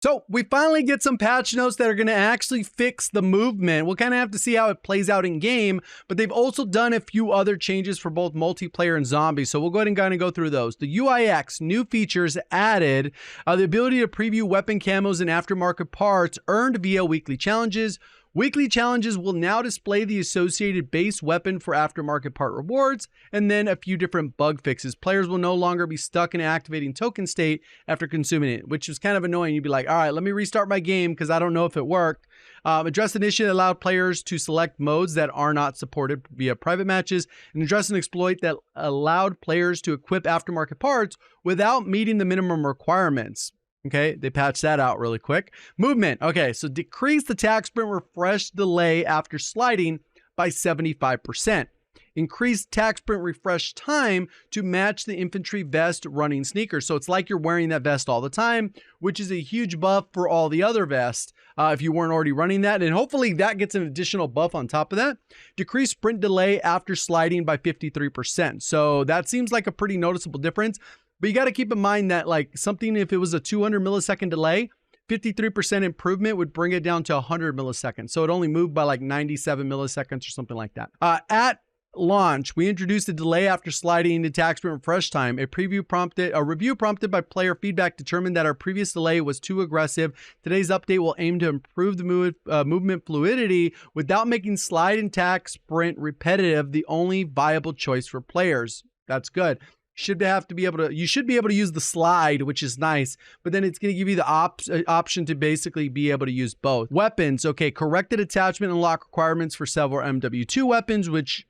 So we finally get some patch notes that are going to actually fix the movement. We'll kind of have to see how it plays out in game, but they've also done a few other changes for both multiplayer and zombies. So we'll go ahead and kind of go through those. The UIX, new features added, the ability to preview weapon camos and aftermarket parts earned via weekly challenges. Weekly challenges will now display the associated base weapon for aftermarket part rewards, and then a few different bug fixes. Players will no longer be stuck in activating token state after consuming it, which is kind of annoying. You'd be like, all right, let me restart my game because I don't know if it worked. Address an issue that allowed players to select modes that are not supported via private matches, and address an exploit that allowed players to equip aftermarket parts without meeting the minimum requirements. Okay, they patched that out really quick. Movement. Okay, so decrease the attack sprint refresh delay after sliding by 75%. Increase attack sprint refresh time to match the infantry vest running sneakers. So it's like you're wearing that vest all the time, which is a huge buff for all the other vests if you weren't already running that. And hopefully that gets an additional buff on top of that. Decrease sprint delay after sliding by 53%. So that seems like a pretty noticeable difference. But you got to keep in mind that like something, if it was a 200 millisecond delay, 53% improvement would bring it down to 100 milliseconds. So it only moved by like 97 milliseconds or something like that. At launch, we introduced a delay after sliding into attack sprint refresh time. A review prompted by player feedback determined that our previous delay was too aggressive. Today's update will aim to improve the movement fluidity without making slide and attack sprint repetitive, the only viable choice for players. That's good. You should be able to use the slide, which is nice, but then it's going to give you the option to basically be able to use both. Weapons. Okay, corrected attachment and lock requirements for several MW2 weapons, which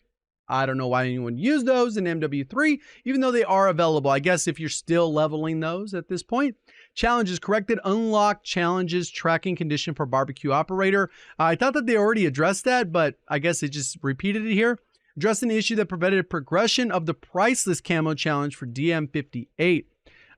I don't know why anyone used those in MW3, even though they are available. I guess if you're still leveling those at this point. Challenges. Corrected unlock challenges tracking condition for barbecue operator. I thought that they already addressed that, but I guess they just repeated it here. Addressed an issue that prevented progression of the priceless camo challenge for DM58.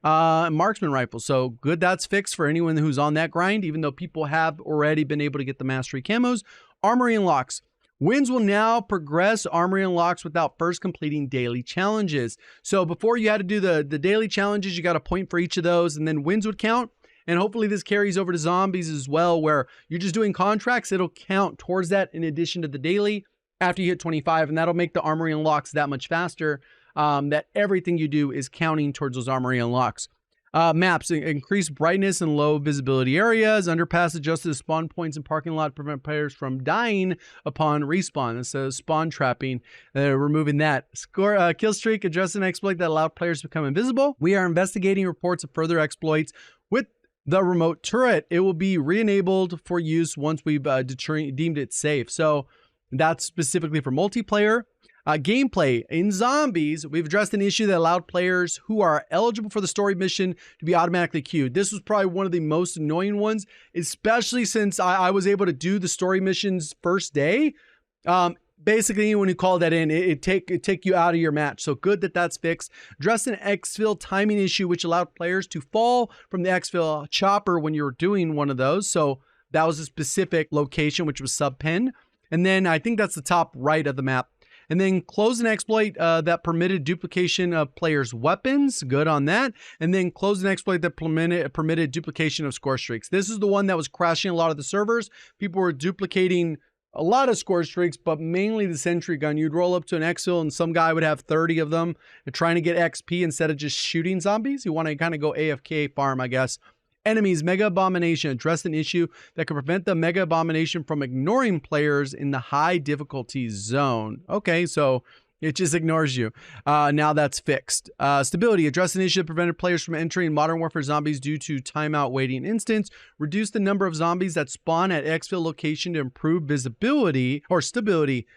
Marksman rifle. So good, that's fixed for anyone who's on that grind, even though people have already been able to get the mastery camos. Armory unlocks. Wins will now progress armory unlocks without first completing daily challenges. So before you had to do the daily challenges, you got a point for each of those, and then wins would count. And hopefully this carries over to zombies as well, where you're just doing contracts. It'll count towards that in addition to the daily after you hit 25, and that'll make the armory unlocks that much faster, that everything you do is counting towards those armory unlocks. Maps, increase brightness in low visibility areas. Underpass adjusted to spawn points and parking lot to prevent players from dying upon respawn. It says spawn trapping. Removing that. Kill streak, address an exploit that allowed players to become invisible. We are investigating reports of further exploits with the remote turret. It will be re-enabled for use once we've deemed it safe. So that's specifically for multiplayer. Gameplay. In zombies, we've addressed an issue that allowed players who are eligible for the story mission to be automatically queued. This was probably one of the most annoying ones, especially since I was able to do the story missions first day. Basically, when you call that in, it take you out of your match. So good that that's fixed. Addressed an exfil timing issue, which allowed players to fall from the exfil chopper when you were doing one of those. So that was a specific location, which was sub-pen. And then I think that's the top right of the map. And then close an exploit that permitted duplication of players' weapons. Good on that. And then close an exploit that permitted duplication of score streaks. This is the one that was crashing a lot of the servers. People were duplicating a lot of score streaks, but mainly the sentry gun. You'd roll up to an exfil and some guy would have 30 of them trying to get XP instead of just shooting zombies. You want to kind of go AFK farm, I guess. Enemies, Mega Abomination addressed an issue that could prevent the Mega Abomination from ignoring players in the high difficulty zone. Okay, so it just ignores you. Now that's fixed. Stability addressed an issue that prevented players from entering Modern Warfare zombies due to timeout waiting instance. Reduced the number of zombies that spawn at exfil location to improve visibility or stability.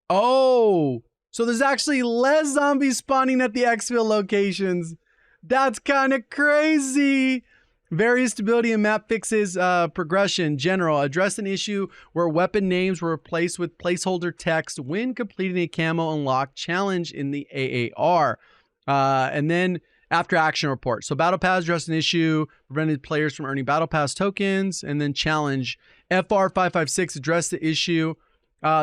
Oh, so there's actually less zombies spawning at the exfil locations. That's kind of crazy. Various stability and map fixes. Progression. General. Addressed an issue where weapon names were replaced with placeholder text when completing a camo unlock challenge in the AAR. And then after action report. So Battle Pass addressed an issue, prevented players from earning Battle Pass tokens. And then challenge. FR556 addressed the issue.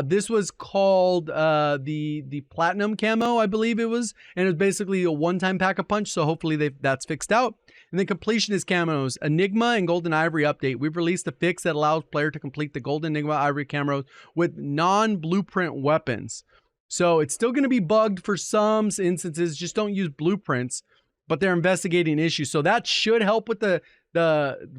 This was called the Platinum Camo, I believe it was. And it was basically a one-time pack-a-punch. So hopefully that's fixed out. And then completionist camos, Enigma and Golden Ivory update. We've released a fix that allows player to complete the Golden Enigma Ivory camos with non-blueprint weapons. So it's still going to be bugged for some instances. Just don't use blueprints, but they're investigating issues. So that should help with the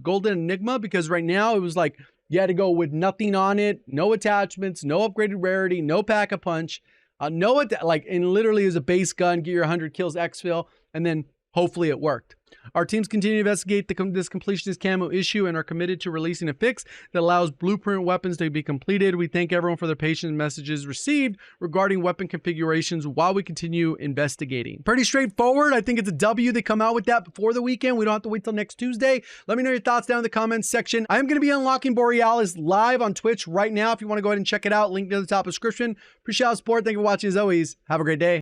Golden Enigma, because right now it was like you had to go with nothing on it, no attachments, no upgraded rarity, no pack-a-punch, and literally is a base gun, get your 100 kills exfil, and then hopefully it worked. Our teams continue to investigate this completionist camo issue and are committed to releasing a fix that allows blueprint weapons to be completed. We thank everyone for their patient messages received regarding weapon configurations while we continue investigating. Pretty straightforward. I think it's a W. They come out with that before the weekend. We don't have to wait till next Tuesday. Let me know your thoughts down in the comments section. I'm going to be unlocking Borealis live on Twitch right now. If you want to go ahead and check it out, link to the top description. Appreciate the support. Thank you for watching as always. Have a great day.